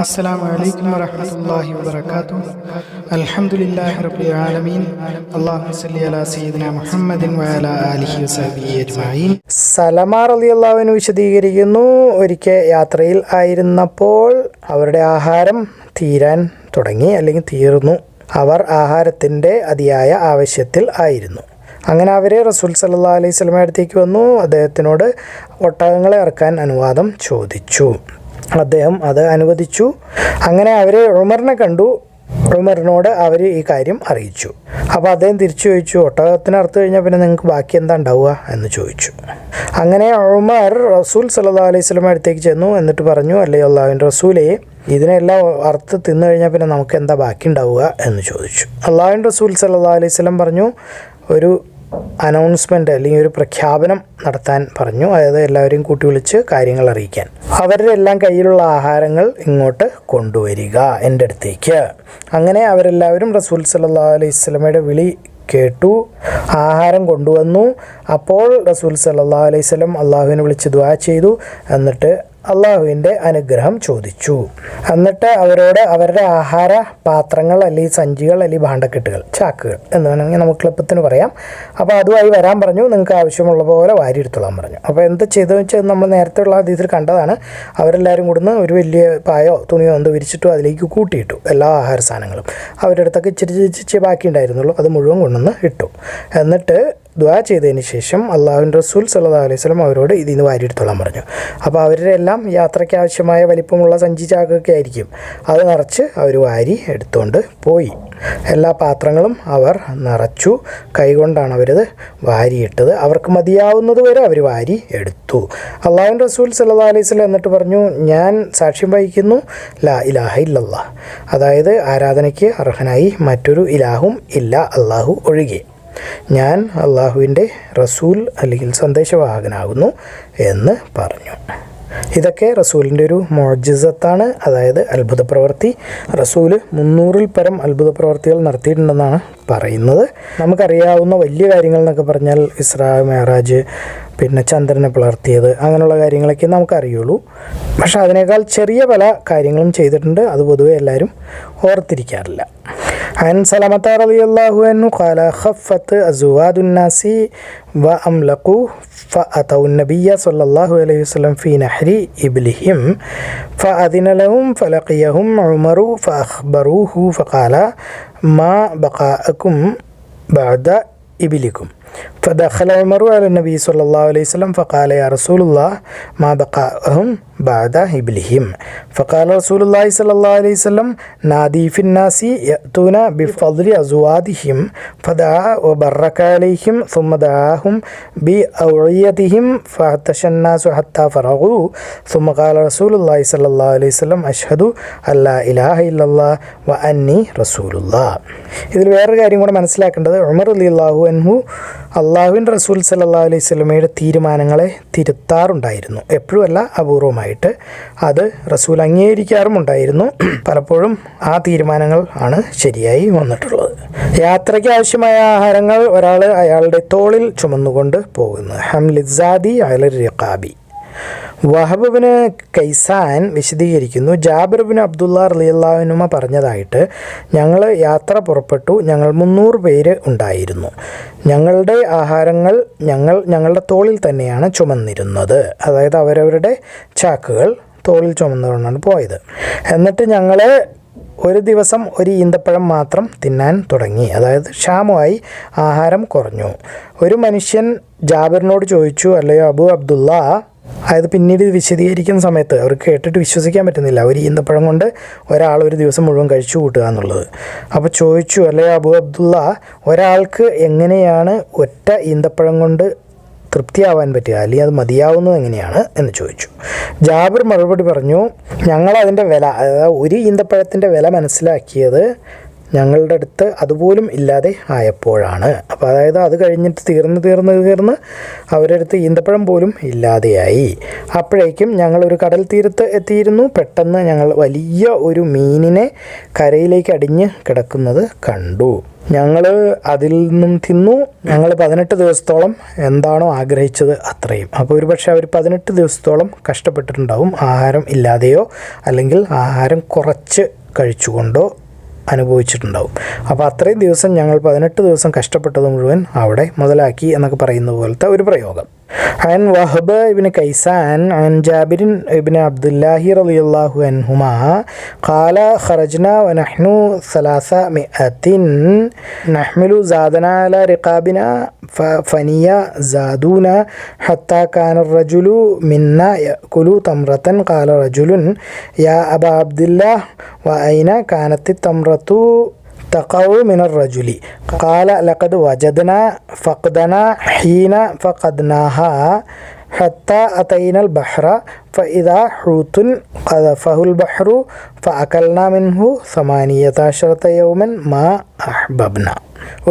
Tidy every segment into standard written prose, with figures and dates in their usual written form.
അസ്സലാമു അലൈക്കും വറഹ്മത്തുള്ളാഹി വബറകാതുഹു. അൽഹംദുലില്ലാഹി റബ്ബിൽ ആലമീൻ. അല്ലാഹുമ്മ സ്വല്ലി അലാ സയ്യിദിനാ മുഹമ്മദിൻ വഅലാ ആലിഹി വസഹ്ബിഹി അജ്മഈൻ. സലമ റളിയല്ലാഹു അൻഹു വിശദീകരിക്കുന്നു, ഒരിക്കൽ യാത്രയിൽ ആയിരുന്നപ്പോൾ അവരുടെ ആഹാരം തീരാൻ തുടങ്ങി, അല്ലെങ്കിൽ തീർന്നു. അവർ ആഹാരത്തിൻ്റെ അതിയായ ആവശ്യത്തിൽ ആയിരുന്നു. അങ്ങനെ അവർ റസൂൽ സല്ലല്ലാഹു അലൈഹി വസല്ലമയുടെ അടുത്തേക്ക് വന്നു. അദ്ദേഹത്തിനോട് ഒട്ടകങ്ങളെ ഇറക്കാൻ അനുവാദം ചോദിച്ചു. അദ്ദേഹം അത് അനുവദിച്ചു. അങ്ങനെ അവർ ഉമറിനെ കണ്ടു. ഉമറിനോട് അവർ ഈ കാര്യം അറിയിച്ചു. അപ്പോൾ അദ്ദേഹം തിരിച്ചു ചോദിച്ചു, ഒട്ടകത്തിന് അറുത്ത് കഴിഞ്ഞാൽ പിന്നെ നിങ്ങൾക്ക് ബാക്കി എന്താ ഉണ്ടാവുക എന്ന് ചോദിച്ചു. അങ്ങനെ ഉമർ റസൂൽ സല്ലല്ലാഹു അലൈഹി വസല്ലമയുടെ അടുത്തേക്ക് ചെന്നു. എന്നിട്ട് പറഞ്ഞു, അല്ലയോ അല്ലാഹുവിൻ്റെ റസൂലേ, ഇതിനെല്ലാം അറുത്ത് തിന്നു കഴിഞ്ഞാൽ പിന്നെ നമുക്ക് എന്താ ബാക്കി ഉണ്ടാവുക എന്ന് ചോദിച്ചു. അല്ലാഹുവിൻ്റെ റസൂൽ സല്ലല്ലാഹു അലൈഹി വസല്ലം പറഞ്ഞു, ഒരു അനൗൺസ്മെൻ്റ് അല്ലെങ്കിൽ ഒരു പ്രഖ്യാപനം നടത്താൻ പറഞ്ഞു. അതായത് എല്ലാവരെയും കൂട്ടി വിളിച്ച് കാര്യങ്ങൾ അറിയിക്കാൻ. അവരുടെ എല്ലാം കയ്യിലുള്ള ആഹാരങ്ങൾ ഇങ്ങോട്ട് കൊണ്ടുവരിക എൻ്റെ അടുത്തേക്ക്. അങ്ങനെ അവരെല്ലാവരും റസൂൽ സല്ലല്ലാഹു അലൈഹി വസല്ലമയുടെ വിളി കേട്ടു, ആഹാരം കൊണ്ടുവന്നു. അപ്പോൾ റസൂൽ സല്ലല്ലാഹു അലൈഹി വസല്ലം അള്ളാഹുവിനെ വിളിച്ച് ദുആ ചെയ്തു. എന്നിട്ട് അള്ളാഹുവിൻ്റെ അനുഗ്രഹം ചോദിച്ചു. എന്നിട്ട് അവരോട് അവരുടെ ആഹാര പാത്രങ്ങൾ അല്ലെങ്കിൽ സഞ്ചികൾ അല്ലെങ്കിൽ ഭാണ്ഡക്കെട്ടുകൾ, ചാക്കുകൾ എന്ന് വേണമെങ്കിൽ നമുക്ക് എളുപ്പത്തിന് പറയാം, അപ്പോൾ അതുമായി വരാൻ പറഞ്ഞു. നിങ്ങൾക്ക് ആവശ്യമുള്ള പോലെ വാരിയെടുത്തോളാൻ പറഞ്ഞു. അപ്പോൾ എന്ത് ചെയ്തതെന്ന് വെച്ചാൽ നമ്മൾ നേരത്തെ ഉള്ള ഇതിൽ കണ്ടതാണ്. അവരെല്ലാവരും കൂടുന്ന് ഒരു വലിയ പായോ തുണിയോ എന്തോ വിരിച്ചിട്ടു അതിലേക്ക് കൂട്ടിയിട്ടു എല്ലാ ആഹാര സാധനങ്ങളും. അവരുടെ അടുത്തൊക്കെ ഇച്ചിരി ബാക്കി ഉണ്ടായിരുന്നുള്ളൂ, അത് മുഴുവൻ കൊണ്ടുവന്ന് ഇട്ടു. എന്നിട്ട് ദുആ ചെയ്തതിന് ശേഷം അല്ലാഹുവിൻ്റെ റസൂൽ സല്ലല്ലാഹു അലൈഹി വസല്ലം അവരോട് ഇതിൽ നിന്ന് വാരിയെടുത്തോളാൻ പറഞ്ഞു. അപ്പോൾ അവരുടെ എല്ലാം യാത്രയ്ക്ക് ആവശ്യമായ വലിപ്പമുള്ള സഞ്ചി ചാക്കൊക്കെ ആയിരിക്കും. അത് നിറച്ച് അവർ വാരി എടുത്തുകൊണ്ട് പോയി. എല്ലാ പാത്രങ്ങളും അവർ നിറച്ചു. കൈകൊണ്ടാണ് അവരത് വാരിയിട്ടത്. അവർക്ക് മതിയാവുന്നത് വരെ അവർ വാരി എടുത്തു. അല്ലാഹുവിൻ്റെ റസൂൽ സല്ലല്ലാഹു അലൈഹി വസല്ലം എന്നിട്ട് പറഞ്ഞു, ഞാൻ സാക്ഷ്യം വഹിക്കുന്നു, ലാ ഇലാഹ ഇല്ലല്ലാഹ്, അതായത് ആരാധനയ്ക്ക് അർഹനായി മറ്റൊരു ഇലാഹും ഇല്ല അല്ലാഹു ഒഴികെ. ഞാൻ അള്ളാഹുവിൻ്റെ റസൂൽ അല്ലെങ്കിൽ സന്ദേശവാഹകനാകുന്നു എന്ന് പറഞ്ഞു. ഇതൊക്കെ റസൂലിൻ്റെ ഒരു മുഅ്ജിസത്താണ്, അതായത് അത്ഭുത പ്രവൃത്തി. റസൂല് 300-ൽ പരം അത്ഭുത പ്രവൃത്തികൾ നടത്തിയിട്ടുണ്ടെന്നാണ് പറയുന്നത്. നമുക്കറിയാവുന്ന വലിയ കാര്യങ്ങൾ എന്നൊക്കെ പറഞ്ഞാൽ ഇസ്രാ മെഹറാജ്, പിന്നെ ചന്ദ്രനെ പിളർത്തിയത്, അങ്ങനെയുള്ള കാര്യങ്ങളൊക്കെ നമുക്കറിയുള്ളൂ. പക്ഷെ അതിനേക്കാൾ ചെറിയ പല കാര്യങ്ങളും ചെയ്തിട്ടുണ്ട്. അത് പൊതുവെ എല്ലാവരും ഓർത്തിരിക്കാറില്ല. عن سلمة رضي الله عنه قال خفت أزواد الناس وأملقوا فأتوا النبي صلى الله عليه وسلم في نحر إبلهم فأذن لهم فلقيهم عمر فأخبروه فقال ما بقاءكم بعد إبلكم فدخل عمر على النبي صلى الله عليه وسلم فقال يا رسول الله ما بقاءهم بعد إبلهم فقال رسول الله صلى الله عليه وسلم نادي في الناس يأتون بفضل أزوادهم فدعا وبرك عليهم ثم دعاهم بأوعيتهم فاعطش الناس حتى فرغوا ثم قال رسول الله صلى الله عليه وسلم أشهد أن لا إله إلا الله وأني رسول الله. ഇതിൽ വേറൊരു കാര്യം കൂടെ മനസ്സിലാക്കേണ്ടത്, ഉമർ റളിയല്ലാഹു അൻഹു അള്ളാഹുവിൻ്റെ റസൂൽ സല്ലല്ലാഹു അലൈഹി വസല്ലമയുടെ തീരുമാനങ്ങളെ തിരുത്താറുണ്ടായിരുന്നു. എപ്പോഴുമല്ല, അപൂർവമായിട്ട്. അത് റസൂൽ അംഗീകരിക്കാറുമുണ്ടായിരുന്നു. പലപ്പോഴും ആ തീരുമാനങ്ങൾ ആണ് ശരിയായി വന്നിട്ടുള്ളത്. യാത്രയ്ക്ക് ആവശ്യമായ ആഹാരങ്ങൾ ഒരാൾ അയാളുടെ തോളിൽ ചുമന്നുകൊണ്ട് പോകുന്നു. ഹംലിസാദി അലർ റിഖാബി. വഹബ് ബിൻ കൈസാൻ വിശദീകരിക്കുന്നു, ജാബിർ ബിൻ അബ്ദുള്ള റളിയല്ലാഹു അൻഹു പറഞ്ഞതായിട്ട്, ഞങ്ങൾ യാത്ര പുറപ്പെട്ടു. ഞങ്ങൾ 300 പേര് ഉണ്ടായിരുന്നു. ഞങ്ങളുടെ ആഹാരങ്ങൾ ഞങ്ങളുടെ തോളിൽ തന്നെയാണ് ചുമന്നിരുന്നത്. അതായത് അവരവരുടെ ചാക്കുകൾ തോളിൽ ചുമന്നുകൊണ്ടാണ് പോയത്. എന്നിട്ട് ഞങ്ങൾ ഒരു ദിവസം ഒരു ഈന്തപ്പഴം മാത്രം തിന്നാൻ തുടങ്ങി. അതായത് ക്ഷാമമായി, ആഹാരം കുറഞ്ഞു. ഒരു മനുഷ്യൻ ജാബിറിനോട് ചോദിച്ചു, അല്ലയോ അബൂ അബ്ദുള്ള, അതായത് പിന്നീട് വിശദീകരിക്കുന്ന സമയത്ത് അവർക്ക് കേട്ടിട്ട് വിശ്വസിക്കാൻ പറ്റുന്നില്ല, ഒരു ഈന്തപ്പഴം കൊണ്ട് ഒരാൾ ഒരു ദിവസം മുഴുവൻ കഴിച്ചു കൂട്ടുക എന്നുള്ളത്. അപ്പോൾ ചോദിച്ചു, അല്ലയോ അബൂ അബ്ദുള്ള, ഒരാൾക്ക് എങ്ങനെയാണ് ഒറ്റ ഈന്തപ്പഴം കൊണ്ട് തൃപ്തിയാവാൻ പറ്റുക, അല്ലെങ്കിൽ അത് മതിയാവുന്നത് എങ്ങനെയാണ് എന്ന് ചോദിച്ചു. ജാബിർ മറുപടി പറഞ്ഞു, ഞങ്ങളതിൻ്റെ വില, അതായത് ഒരു ഈന്തപ്പഴത്തിൻ്റെ വില മനസ്സിലാക്കിയത് ഞങ്ങളുടെ അടുത്ത് അതുപോലും ഇല്ലാതെ ആയപ്പോഴാണ്. അപ്പോൾ അതായത് അത് കഴിഞ്ഞിട്ട് തീർന്ന് അവരുടെ അടുത്ത് ഈന്തപ്പഴം പോലും ഇല്ലാതെയായി. അപ്പോഴേക്കും ഞങ്ങളൊരു കടൽ തീരത്ത് എത്തിയിരുന്നു. പെട്ടെന്ന് ഞങ്ങൾ വലിയ ഒരു മീനിനെ കരയിലേക്ക് അടിഞ്ഞ് കിടക്കുന്നത് കണ്ടു. ഞങ്ങൾ അതിൽ നിന്നും തിന്നു. ഞങ്ങൾ 18 ദിവസത്തോളം എന്താണോ ആഗ്രഹിച്ചത് അത്രയും. അപ്പോൾ ഒരുപക്ഷെ അവർ 18 ദിവസത്തോളം കഷ്ടപ്പെട്ടിട്ടുണ്ടാവും, ആഹാരം ഇല്ലാതെയോ അല്ലെങ്കിൽ ആഹാരം കുറച്ച് കഴിച്ചുകൊണ്ടോ അനുഭവിച്ചിട്ടുണ്ടാവും. അപ്പോൾ അത്രയും ദിവസം ഞങ്ങൾ 18 ദിവസം കഷ്ടപ്പെട്ടത് മുഴുവൻ അവിടെ മുതലാക്കി എന്നൊക്കെ പറയുന്ന പോലത്തെ ഒരു പ്രയോഗം. عن وهب بن كيسان عن جابر بن عبد الله رضي الله عنهما قال خرجنا ونحن 300 نحمل زادنا على رقابنا ففنيا زادونا حتى كان الرجل منا يأكل تمرة. قال رجل يا أبا عبد الله وأين كانت التمرة تقع من الرجل؟ قال لقد وجدنا فقدنا حين فقدناها حتى أتينا البحر فإذا حوت قذفه البحر فأكلنا منه 18 يوما ما أحببنا.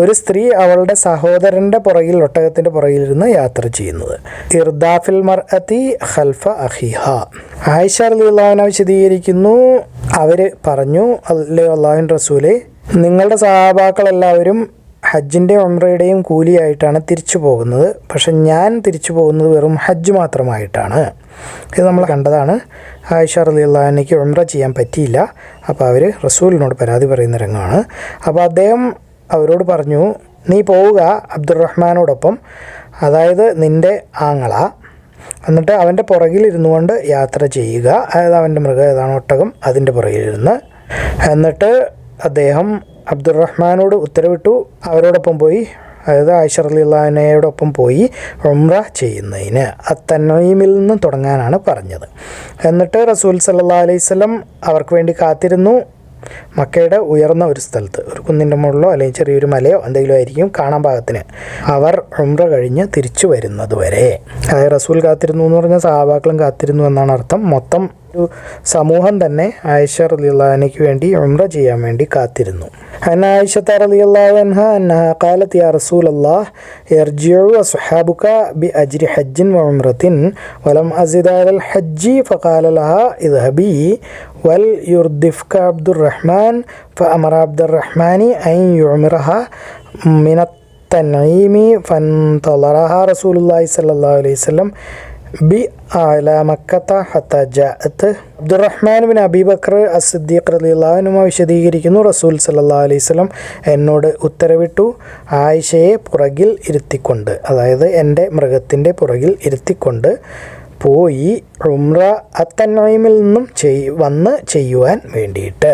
ഒരു സ്ത്രീ അവളുടെ സഹോദരൻ്റെ പുറകിൽ, ഒട്ടകത്തിൻ്റെ പുറകിലിരുന്ന് യാത്ര ചെയ്യുന്നത്. ഇർദാഫിൽ മർഅതി ഖൽഫ അഖിഹ. ആയിഷ റളിയല്ലാഹു അൻഹ വിശദീകരിക്കുന്നു, അവർ പറഞ്ഞു, അല്ലാഹുവിൻ്റെ റസൂലേ, നിങ്ങളുടെ സഹാബാക്കളെല്ലാവരും ഹജ്ജിൻ്റെ ഉംറയുടെയും കൂലിയായിട്ടാണ് തിരിച്ചു പോകുന്നത്. പക്ഷെ ഞാൻ തിരിച്ചു പോകുന്നത് വെറും ഹജ്ജ് മാത്രമായിട്ടാണ്. ഇത് നമ്മൾ കണ്ടതാണ്. ആയിഷ റളിയല്ലാഹു അൻഹയ്ക്ക് ഉംറ ചെയ്യാൻ പറ്റിയില്ല. അപ്പോൾ അവർ റസൂലിനോട് പരാതി പറയുന്ന രംഗമാണ്. അപ്പോൾ അദ്ദേഹം അവരോട് പറഞ്ഞു, നീ പോവുക അബ്ദുറഹ്മാനോടൊപ്പം, അതായത് നിൻ്റെ ആങ്ങള, എന്നിട്ട് അവൻ്റെ പുറകിലിരുന്നു കൊണ്ട് യാത്ര ചെയ്യുക. അതായത് അവൻ്റെ മൃഗം ഏതാണ്, ഒട്ടകം, അതിൻ്റെ പുറകിലിരുന്ന്. എന്നിട്ട് അദ്ദേഹം അബ്ദുറഹ്മാനോട് ഉത്തരവിട്ടു അവരോടൊപ്പം പോയി, അതായത് ആയിഷ റളിയല്ലാഹു അൻഹയോടൊപ്പം പോയി ഉംറ ചെയ്യുന്നതിന് അത്തനഈമിൽ നിന്ന് തുടങ്ങാനാണ് പറഞ്ഞത്. എന്നിട്ട് റസൂൽ സല്ലല്ലാഹു അലൈഹി വസല്ലം അവർക്ക് വേണ്ടി കാത്തിരുന്നു. മക്കയുടെ ഉയർന്ന ഒരു സ്ഥലത്ത്, ഒരു കുന്നിൻ്റെ മുകളിലോ അല്ലെങ്കിൽ ചെറിയൊരു മലയോ എന്തെങ്കിലും ആയിരിക്കും കാണാൻ പാകത്തിന്, അവർ ഉംറ കഴിഞ്ഞ് തിരിച്ചു വരുന്നത് വരെ. അതായത് റസൂൽ കാത്തിരുന്നു എന്ന് പറഞ്ഞാൽ സഹാബാക്കളും കാത്തിരുന്നു എന്നാണ് അർത്ഥം. മൊത്തം ഒരു സമൂഹം തന്നെ ആയിഷ റളിയല്ലാഹു അൻഹയ്ക്ക് വേണ്ടി ഉംറ ചെയ്യാൻ വേണ്ടി കാത്തിരുന്നു. അൻ ആയിഷത റളിയല്ലാഹു അൻഹ അന്നഹ ഖാലത് യാ റസൂലല്ലാഹ് യർജിഉ അസ്ഹാബുക ബിഅജ്രി ഹജ്ജിൻ വഉംറത്തിൻ വലം അസിദ് അലൽ ഹജ്ജി ഫഖാല ലഹാ ഇദ്ഹബി വൽ യുർദിഫ്ക അബ്ദുറഹ്മാൻ ഫഅമറ അബ്ദുറഹ്മാനി അൻ യുഅ്മിറഹ മിനത്ത് തൻഈമി ഫൻതളറഹ റസൂലുള്ളാഹി സ്വല്ലല്ലാഹു അലൈഹി വസല്ലം ബി അല മക്കത്ത ഹത്ത ജഅത്ത്. അബ്ദുറഹ്മാൻ ബിൻ അബീ ബക്കർ അസ്-സിദ്ദീഖ് റളിയല്ലാഹു അൻഹു വിശദീകരിക്കുന്നു, റസൂൽ സല്ലല്ലാഹു അലൈഹി വസല്ലം എന്നോട് ഉത്തരവിട്ടു, ആയിഷയെ പുറകിൽ ഇരുത്തിക്കൊണ്ട്, അതായത് എൻ്റെ മൃഗത്തിൻ്റെ പുറകിൽ ഇരുത്തിക്കൊണ്ട് പോയി ഉംറ അത്തൻഈമിൽ നിന്നും വന്ന് ചെയ്യുവാൻ വേണ്ടിയിട്ട്.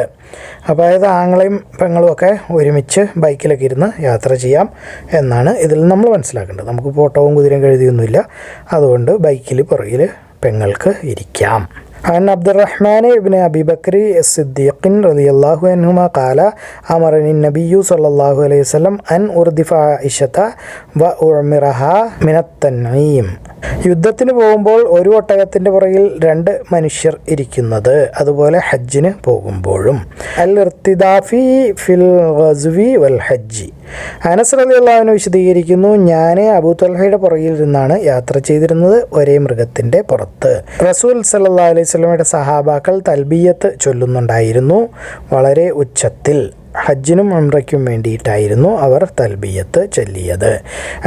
അപ്പോൾ അതായത് ആങ്ങളെയും പെങ്ങളും ഒക്കെ ഒരുമിച്ച് ബൈക്കിലൊക്കെ ഇരുന്ന് യാത്ര ചെയ്യാം എന്നാണ് ഇതിൽ നമ്മൾ മനസ്സിലാക്കേണ്ടത്. നമുക്ക് ഓട്ടവും കുതിരയും കഴുതിയൊന്നുമില്ല, അതുകൊണ്ട് ബൈക്കിൽ പുറകിൽ പെങ്ങൾക്ക് ഇരിക്കാം. عن عبد الرحمن بن أبي بكر الصديق رضي الله عنهما قال أمرني النبي صلى الله عليه وسلم أن أردف عائشة وأعمرها من التنعيم. യുദ്ധത്തിന് പോകുമ്പോൾ ഒരു ഒട്ടകത്തിൻ്റെ പുറകിൽ 2 മനുഷ്യർ ഇരിക്കുന്നത്, അതുപോലെ ഹജ്ജിന് പോകുമ്പോഴും. അൽ ഇർത്തിദാഫി ഫിൽ ഗസ്വി വൽ ഹജ്ജി. അനസ് റളിയല്ലാഹു അൻഹു വിശദീകരിക്കുന്നു, ഞാൻ അബൂ ത്വൽഹയുടെ പുറകിൽ നിന്നാണ് യാത്ര ചെയ്തിരുന്നത്, ഒരേ മൃഗത്തിൻ്റെ പുറത്ത്. റസൂൽ സല്ലല്ലാഹു അലൈഹി വസല്ലമയുടെ സഹാബാക്കൾ തൽബിയത്ത് ചൊല്ലുന്നുണ്ടായിരുന്നു, വളരെ ഉച്ചത്തിൽ. ഹജ്ജിനും ഉംറയ്ക്കും വേണ്ടിയിട്ടായിരുന്നു അവർ തൽബിയത്ത് ചൊല്ലിയത്.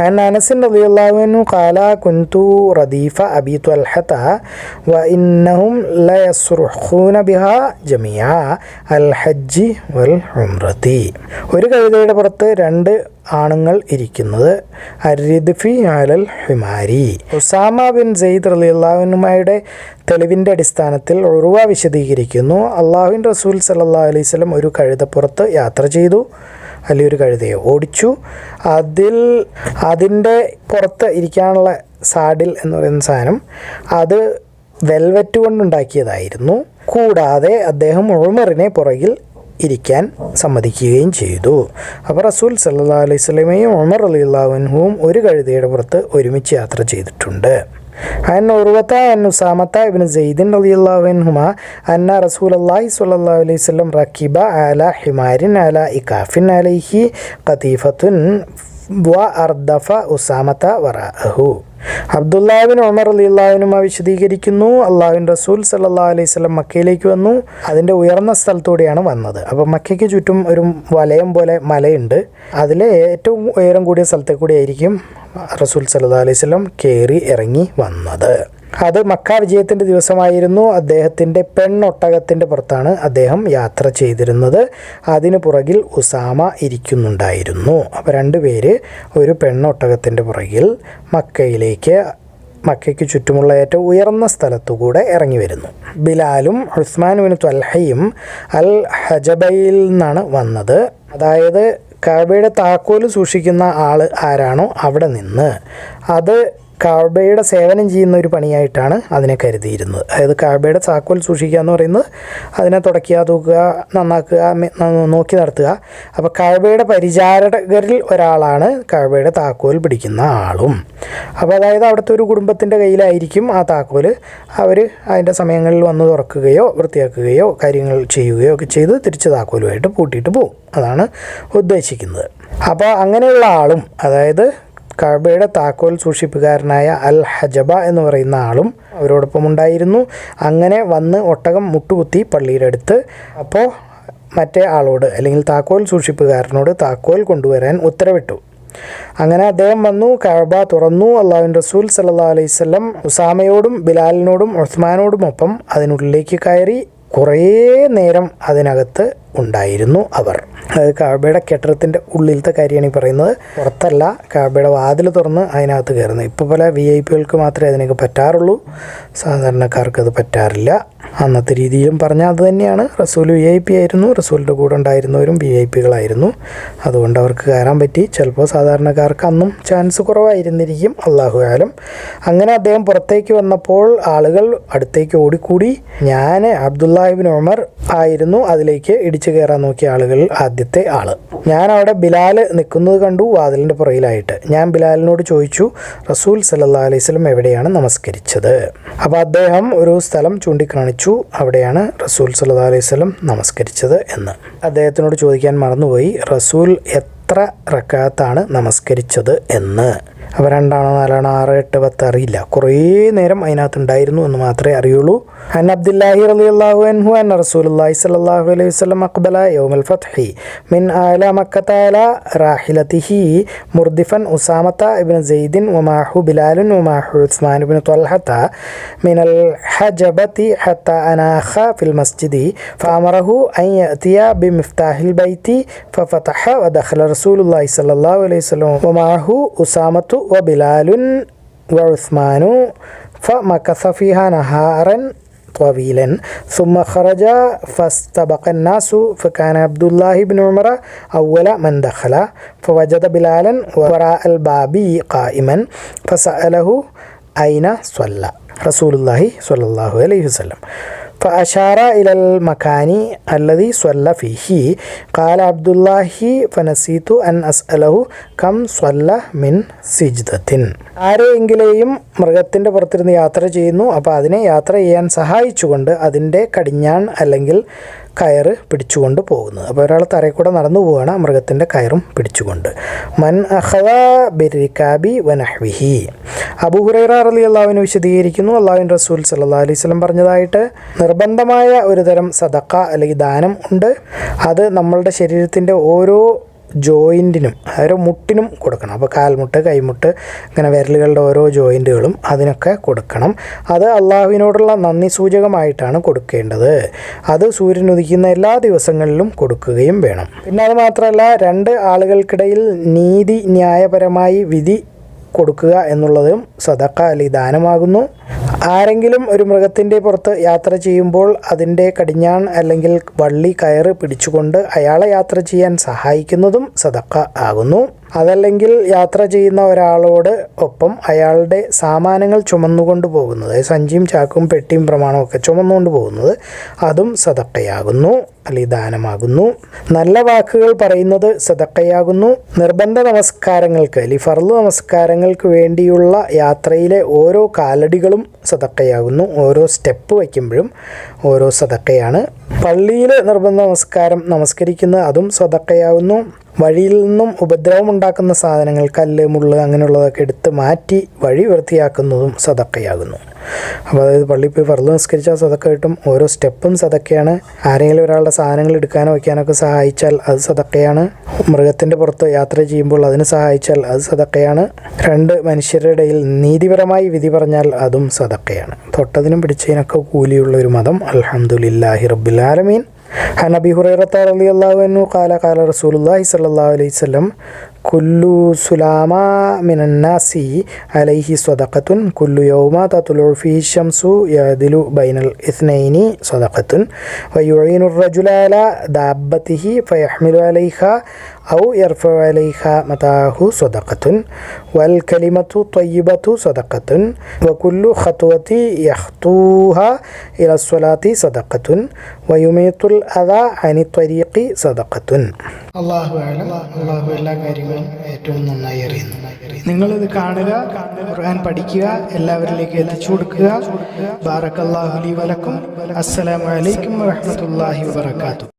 അൻ അനസ് റളിയല്ലാഹു അൻഹു ഖാല കുൻതു റദീഫ അബീ ത്വൽഹത വ ഇന്നഹും ലയസ്റുഖൂന ബിഹാ ജമിഅ അൽ ഹജ്ജി വൽ ഉംറതി. ഒരു കഴുതയുടെ പുറത്ത് 2 ആണുങ്ങൾ ഇരിക്കുന്നത്, അരിദ്ഫി അലൽ ഹിമാരി. ഉസാമ ബിൻ സെയ്ദ് റളിയല്ലാഹു അൻഹുയുടെ തെളിവിൻ്റെ അടിസ്ഥാനത്തിൽ ഉർവ വിശദീകരിക്കുന്നു, അള്ളാഹുവിൻ റസൂൽ സല്ലല്ലാഹു അലൈഹി വസല്ലം ഒരു കഴുതപ്പുറത്ത് യാത്ര ചെയ്തു, അല്ലെങ്കിൽ ഒരു കഴുതയെ ഓടിച്ചു. അതിൻ്റെ പുറത്ത് ഇരിക്കാനുള്ള സാഡിൽ എന്ന് പറയുന്ന സാധനം അത് വെൽവെറ്റ് കൊണ്ടുണ്ടാക്കിയതായിരുന്നു. കൂടാതെ അദ്ദേഹം ഉമറിനെ പുറകിൽ ഇരിക്കാൻ സമ്മതിക്കുകയും ചെയ്തു. അപ്പോൾ റസൂൽ സല്ലല്ലാഹു അലൈഹി വസല്ലമയും ഉമർ റളിയല്ലാഹു അൻഹുവും ഒരു കഴുതയുടെ പുറത്ത് ഒരുമിച്ച് യാത്ര ചെയ്തിട്ടുണ്ട്. അൻ ഉർവത അൻ ഉസാമത ഇബ്നു സൈദ് റളിയല്ലാഹു അൻഹുമാ അന്ന റസൂലുള്ളാഹി സ്വല്ലല്ലാഹു അലൈഹി വസല്ലം റകിബ അലാ ഹിമാരിൻ അലാ ഇകാഫിൻ അലൈഹി ഖതീഫത്തുൻ വ അർദഫ ഉസാമത വറഅഹു. അബ്ദുല്ലാഹി ഇബ്നു ഉമർ റളിയല്ലാഹു അൻഹുമാ വിശദീകരിക്കുന്നു, അല്ലാഹുവിൻ്റെ റസൂൽ സല്ലല്ലാഹു അലൈഹി വസല്ലം മക്കയിലേക്ക് വന്നു. അതിൻ്റെ ഉയർന്ന സ്ഥലത്തൂടെയാണ് വന്നത്. അപ്പോൾ മക്കയ്ക്ക് ചുറ്റും ഒരു വലയം പോലെ മലയുണ്ട്. അതിലെ ഏറ്റവും ഉയരം കൂടിയ സ്ഥലത്തെ കൂടി ആയിരിക്കും റസൂൽ സല്ലല്ലാഹു അലൈഹി വസല്ലം കയറി ഇറങ്ങി വന്നത്. അത് മക്ക വിജയത്തിൻ്റെ ദിവസമായിരുന്നു. അദ്ദേഹത്തിൻ്റെ പെണ്ണൊട്ടകത്തിൻ്റെ പുറത്താണ് അദ്ദേഹം യാത്ര ചെയ്തിരുന്നത്. അതിനു പുറകിൽ ഉസാമ ഇരിക്കുന്നുണ്ടായിരുന്നു. അപ്പോൾ രണ്ടുപേര് ഒരു പെണ്ണൊട്ടകത്തിൻ്റെ പുറകിൽ മക്കയ്ക്ക് ചുറ്റുമുള്ള ഏറ്റവും ഉയർന്ന സ്ഥലത്തുകൂടെ ഇറങ്ങി വരുന്നു. ബിലാലും ഉസ്മാൻ ബിൻ ത്വൽഹയും അൽ ഹജബയിൽ നിന്നാണ് വന്നത്. അതായത് കഅബയുടെ താക്കോൽ സൂക്ഷിക്കുന്ന ആൾ ആരാണോ അവിടെ നിന്ന് അത് കഅബയുടെ സേവനം ചെയ്യുന്ന ഒരു പണിയായിട്ടാണ് അതിനെ കരുതിയിരുന്നത്. അതായത് കഅബയുടെ താക്കോൽ സൂക്ഷിക്കുക എന്ന് പറയുന്നത് അതിനെ തുടയ്ക്കുക, തൂക്കുക, നന്നാക്കുക, നോക്കി നടത്തുക. അപ്പോൾ കഅബയുടെ പരിചാരകരിൽ ഒരാളാണ് കഅബയുടെ താക്കോൽ പിടിക്കുന്ന ആളും. അപ്പോൾ അതായത് അവിടുത്തെ ഒരു കുടുംബത്തിൻ്റെ കയ്യിലായിരിക്കും ആ താക്കോൽ. അവർ അതിൻ്റെ സമയങ്ങളിൽ വന്ന് തുറക്കുകയോ വൃത്തിയാക്കുകയോ കാര്യങ്ങൾ ചെയ്യുകയോ ഒക്കെ ചെയ്ത് തിരിച്ച് താക്കോലുമായിട്ട് പൂട്ടിയിട്ട് പോകും. അതാണ് ഉദ്ദേശിക്കുന്നത്. അപ്പോൾ അങ്ങനെയുള്ള ആളും, അതായത് കഅബയുടെ താക്കോൽ സൂക്ഷിപ്പുകാരനായ അൽ ഹജബ എന്ന് പറയുന്ന ആളും അവരോടൊപ്പം ഉണ്ടായിരുന്നു. അങ്ങനെ വന്ന് ഒട്ടകം മുട്ടുകുത്തി പള്ളിയുടെ അടുത്ത്. അപ്പോൾ മറ്റേ ആളോട് അല്ലെങ്കിൽ താക്കോൽ സൂക്ഷിപ്പുകാരനോട് താക്കോൽ കൊണ്ടുവരാൻ ഉത്തരവിട്ടു. അങ്ങനെ അദ്ദേഹം വന്നു, കഅബ തുറന്നു. അല്ലാഹുവിൻ്റെ റസൂൽ സല്ലല്ലാഹു അലൈഹി വസല്ലം ഉസാമയോടും ബിലാലിനോടും ഉസ്മാനോടുമൊപ്പം അതിനുള്ളിലേക്ക് കയറി കുറേ നേരം അതിനകത്ത് ഉണ്ടായിരുന്നു അവർ. അതായത് കഅബയുടെ കെട്ടിടത്തിൻ്റെ ഉള്ളിലത്തെ കാര്യമാണ് ഈ പറയുന്നത്, പുറത്തല്ല. കഅബയുടെ വാതിൽ തുറന്ന് അതിനകത്ത് കയറുന്നത്. ഇപ്പോൾ പല VIP-കൾക്ക് മാത്രമേ അതിനൊക്കെ പറ്റാറുള്ളൂ, സാധാരണക്കാർക്ക് അത് പറ്റാറില്ല. അന്നത്തെ രീതിയിലും പറഞ്ഞാൽ അത് തന്നെയാണ്. റസൂൽ VIP ആയിരുന്നു, റസൂലിൻ്റെ കൂടെ ഉണ്ടായിരുന്നവരും VIP-കളായിരുന്നു. അതുകൊണ്ട് അവർക്ക് കയറാൻ പറ്റി. ചിലപ്പോൾ സാധാരണക്കാർക്ക് അന്നും ചാൻസ് കുറവായിരുന്നിരിക്കും, അല്ലാഹു ആലം. അങ്ങനെ അദ്ദേഹം പുറത്തേക്ക് വന്നപ്പോൾ ആളുകൾ അടുത്തേക്ക് ഓടിക്കൂടി. ഞാൻ അബ്ദുല്ലാഹി ഇബ്നു ഉമർ ആയിരുന്നു അതിലേക്ക് ഇടിച്ചു കയറാൻ നോക്കിയ ആളുകളിൽ ആദ്യത്തെ ആള്. ഞാൻ അവിടെ ബിലാൽ നിൽക്കുന്നത് കണ്ടു, വാതിലിൻ്റെ പുറകിലായിട്ട്. ഞാൻ ബിലാലിനോട് ചോദിച്ചു, റസൂൽ സല്ലല്ലാഹു അലൈഹി വസല്ലം എവിടെയാണ് നമസ്കരിച്ചത്? അപ്പോൾ അദ്ദേഹം ഒരു സ്ഥലം ചൂണ്ടിക്കാണിച്ചു, അവിടെയാണ് റസൂൽ സല്ലല്ലാഹു അലൈഹി വസല്ലം നമസ്കരിച്ചത് എന്ന്. അദ്ദേഹത്തിനോട് ചോദിക്കാൻ മറന്നുപോയി, റസൂൽ എത്ര റക്അത്താണ് നമസ്കരിച്ചത് എന്ന്. അപ്പോൾ 2 ആണോ 4 ആണോ 6 8 10 അറിയില്ല. കുറേ നേരം അതിനകത്ത് ഉണ്ടായിരുന്നു എന്ന് മാത്രമേ അറിയുള്ളൂ. അൻ അബ്ദുല്ലാഹി റളിയല്ലാഹു അൻഹു അന്ന റസൂലുള്ളാഹി സ്വല്ലല്ലാഹു അലൈഹി വസല്ലം അഖ്ബല യൗമൽ ഫത്ഹി മിൻ ആല മക്കത അലാ റാഹിലതിഹി മുർദിഫൻ ഉസാമത ഇബ്നു സൈദ് വമാഹു ബിലാലുൻ വമാഹു ഉസ്മാൻ ഇബ്നു ത്വൽഹത മിനൽ ഹജബതി ഹത്താ അനാഖ ഫിൽ മസ്ജിദി ഫഅമറഹു അൻ യഅതിയ ബിമിഫ്താഹിൽ ബൈതി ഫഫതഹ വദഖല റസൂലുള്ളാഹി സ്വല്ലല്ലാഹു അലൈഹി വസല്ലം വമാഹു ഉസാമത്തു വബിലാലുൻ വഉസ്മാനു ഫമകസ ഫിഹാ നഹാറൻ طويلا ثم خرج فاستبق الناس فكان عبد الله بن عمر أول من دخل فوجد بلالا وراء الباب قائما فسأله أين صلى رسول الله صلى الله عليه وسلم فأشار إلى المكان الذي صلى فيه قال عبد الله فنسيت أن أسأله كم صلى من سجدة. ആരെയെങ്കിലെയും മൃഗത്തിൻ്റെ പുറത്തിരുന്ന് യാത്ര ചെയ്യുന്നു. അപ്പോൾ അതിനെ യാത്ര ചെയ്യാൻ സഹായിച്ചുകൊണ്ട് അതിൻ്റെ കടിഞ്ഞാൺ അല്ലെങ്കിൽ കയറ് പിടിച്ചുകൊണ്ട് പോകുന്നത്. അപ്പോൾ ഒരാൾ തറയിൽ കൂടെ നടന്നു പോവുകയാണ്, മൃഗത്തിൻ്റെ കയറും പിടിച്ചുകൊണ്ട്. മൻ അഖദ ബിർരികാബി വനഹ്വിഹി. അബൂ ഹുറൈറ റളിയല്ലാഹു അൻഹു വിശദീകരിക്കുന്നു, അല്ലാഹുവിൻ്റെ റസൂൽ സല്ലല്ലാഹു അലൈഹി വസല്ലം പറഞ്ഞതായിട്ട്, നിർബന്ധമായ ഒരു തരം സദഖ അല്ലെങ്കിൽ ദാനം ഉണ്ട്. അത് നമ്മളുടെ ശരീരത്തിൻ്റെ ഓരോ ജോയിൻറ്റിനും, ഓരോ മുട്ടിനും കൊടുക്കണം. അപ്പോൾ കാൽമുട്ട്, കൈമുട്ട്, ഇങ്ങനെ വിരലുകളുടെ ഓരോ ജോയിൻറ്റുകളും അതിനൊക്കെ കൊടുക്കണം. അത് അള്ളാഹുവിനോടുള്ള നന്ദി സൂചകമായിട്ടാണ് കൊടുക്കേണ്ടത്. അത് സൂര്യൻ ഉദിക്കുന്ന എല്ലാ ദിവസങ്ങളിലും കൊടുക്കുകയും വേണം. പിന്നെ അത് മാത്രമല്ല, 2 ആളുകൾക്കിടയിൽ നീതി ന്യായപരമായി വിധി കൊടുക്കുക എന്നുള്ളതും സദഖ അല്ലെങ്കിൽ ദാനമാകുന്നു. ആരെങ്കിലും ഒരു മൃഗത്തിൻ്റെ പുറത്ത് യാത്ര ചെയ്യുമ്പോൾ അതിൻ്റെ കടിഞ്ഞാൺ അല്ലെങ്കിൽ വള്ളി കയറ് പിടിച്ചുകൊണ്ട് അയാളെ യാത്ര ചെയ്യാൻ സഹായിക്കുന്നതും സദഖ ആകുന്നു. അതല്ലെങ്കിൽ യാത്ര ചെയ്യുന്ന ഒരാളോട് ഒപ്പം അയാളുടെ സാമാനങ്ങൾ ചുമന്നുകൊണ്ട് പോകുന്നത്, സഞ്ചിയും ചാക്കും പെട്ടിയും പ്രമാണമൊക്കെ ചുമന്നുകൊണ്ട് പോകുന്നത്, അതും സദഖയാകുന്നു, അല്ലെങ്കിൽ ദാനമാകുന്നു. നല്ല വാക്കുകൾ പറയുന്നത് സദഖയാകുന്നു. നിർബന്ധ നമസ്കാരങ്ങൾക്ക്, അല്ലെങ്കിൽ ഫർള് നമസ്കാരങ്ങൾക്ക് വേണ്ടിയുള്ള യാത്രയിലെ ഓരോ കാലടികളും സദഖയാകുന്നു. ഓരോ സ്റ്റെപ്പ് വയ്ക്കുമ്പോഴും ഓരോ സദഖയാണ്. പള്ളിയിൽ നിർബന്ധ നമസ്കാരം നമസ്കരിക്കുന്നത് അതും സദഖയാകുന്നു. വഴിയിൽ നിന്നും ഉപദ്രവം ഉണ്ടാക്കുന്ന സാധനങ്ങൾ, കല്ല്, മുള്ള് അങ്ങനെയുള്ളതൊക്കെ എടുത്ത് മാറ്റി വഴി വൃത്തിയാക്കുന്നതും സദഖയാകുന്നു. അപ്പോൾ അതായത് പള്ളിയിൽ പോയി ഫർള് നമസ്കരിച്ചാൽ സദഖ കിട്ടും. ഓരോ സ്റ്റെപ്പും സദഖയാണ്. ആരെങ്കിലും ഒരാളുടെ സാധനങ്ങൾ എടുക്കാനോ വയ്ക്കാനൊക്കെ സഹായിച്ചാൽ അത് സദഖയാണ്. മൃഗത്തിൻ്റെ പുറത്ത് യാത്ര ചെയ്യുമ്പോൾ അതിന് സഹായിച്ചാൽ അത് സദഖയാണ്. രണ്ട് മനുഷ്യരുടെ ഇടയിൽ നീതിപരമായി വിധി പറഞ്ഞാൽ അതും സദഖയാണ്. തൊട്ടതിനും പിടിച്ചതിനൊക്കെ കൂലിയുള്ള ഒരു മതം. അൽഹംദുലില്ലാഹി റബ്ബിൽ ആലമീൻ. عن أبي هريرة رضي الله عنه قال قال رسول الله صلى الله عليه وسلم كل سلامة من الناس عليه صدقة كل يوم تطلع فيه الشمس يعدل بين الاثنين صدقة ويعين الرجل على دابته فيحمل عليها أو يرفع عليها متاعه صدقة والكلمة الطيبة صدقة وكل خطوة يخطوها إلى الصلاة صدقة ويميت الأذى عن الطريق صدقة. അല്ലാഹു അഅലം. അല്ലാഹു എല്ലാ കാര്യങ്ങളും ഏറ്റവും നന്നായി അറിയുന്നു. നിങ്ങളിത് കാണുക, ഖുർആൻ പഠിക്കുക, എല്ലാവരിലേക്ക് എത്തിച്ചു കൊടുക്കുക. ബാറക്കല്ലാഹു ലി വലക്കും. അസ്സലാമു അലൈക്കും വറഹ്മത്തുള്ളാഹി വബറകാതുഹു.